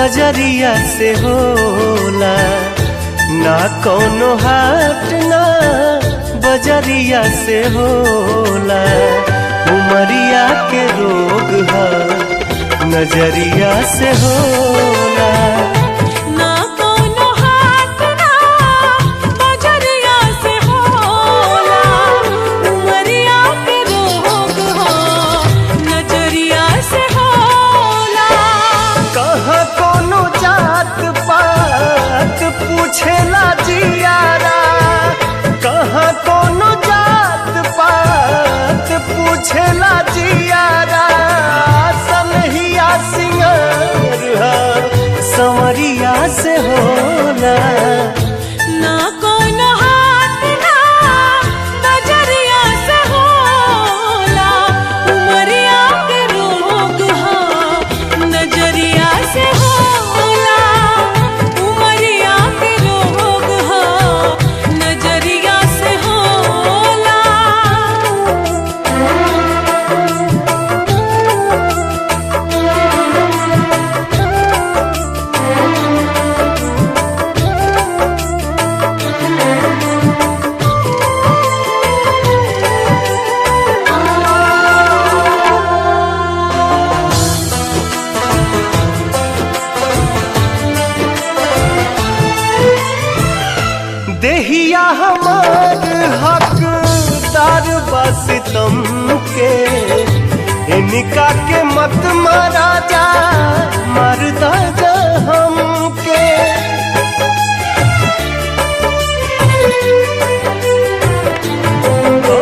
बजरिया से होला, ना कौनो हाट ना बजरिया से होला। उमरिया के रोग है नजरिया से होला। ना कौनो हाट ना बजरिया से होला। उमरिया के रोग हो नजरिया से होला। कहाँ कोनो जात पात पूछेला जियारा, कहाँ कोनो जात पात पूछेला जियारा। सनहिया सिंगार संवरिया से होला। ना कौनो हाट ना बजरिया से होला। उमरिया के रोग हो नजरिया से होला। उमरिया के रोग हो नजरिया से होला। देहिया हमार हकदार बस तुम के, इनका के मत मारा जा मरदा जा हमके। ओ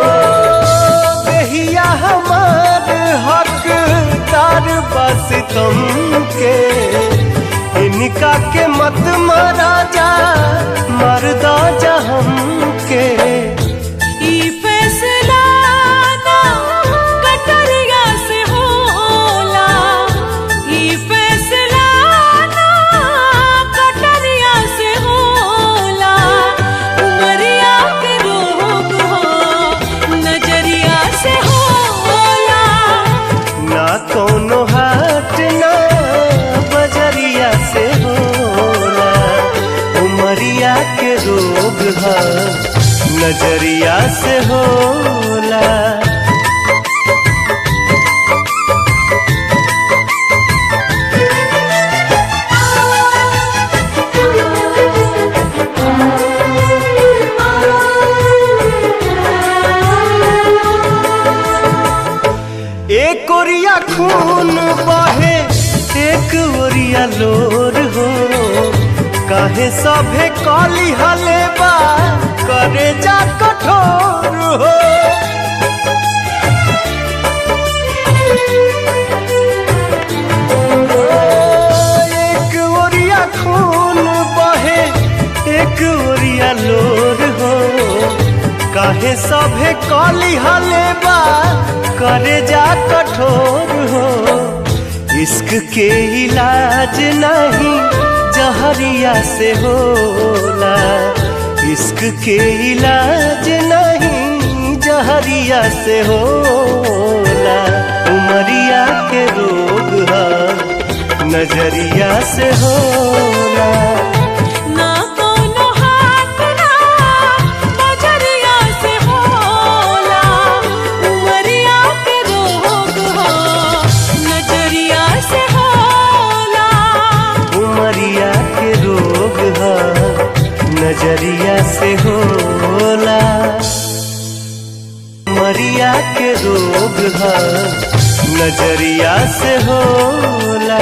देहिया हमार हकदार बस तुम के, इनका के मत मारा जा मरदा जा हमके। ई फैसला ना कटरिया से होला। ई फैसला ना कटरिया से होला। उमरिया के रोग हो नजरिया से होला। ना कोनो हाट ना बजरिया से होला। उमरिया के रोग है नजरिया से होला। एक ओरिया खून बहे एक ओरिया लोर हो, काहे सभे कली हलेबा करे जा कठोर हो। एक ओरिया खून बहे एक ओरिया लोर हो, काहे सभे कली हलेबा करे जा कठोर हो। इश्क के इलाज नहीं जहरिया से होला। इश्क के इलाज नहीं जहरिया से होला। उमरिया के रोग है नजरिया से होला। ना कौनो हाट ना बजरिया से होला। उमरिया के रोग हो नजरिया से होला। उमरिया के रोग है नजरिया से होला। उमरिया के रोग है नजरिया से होला।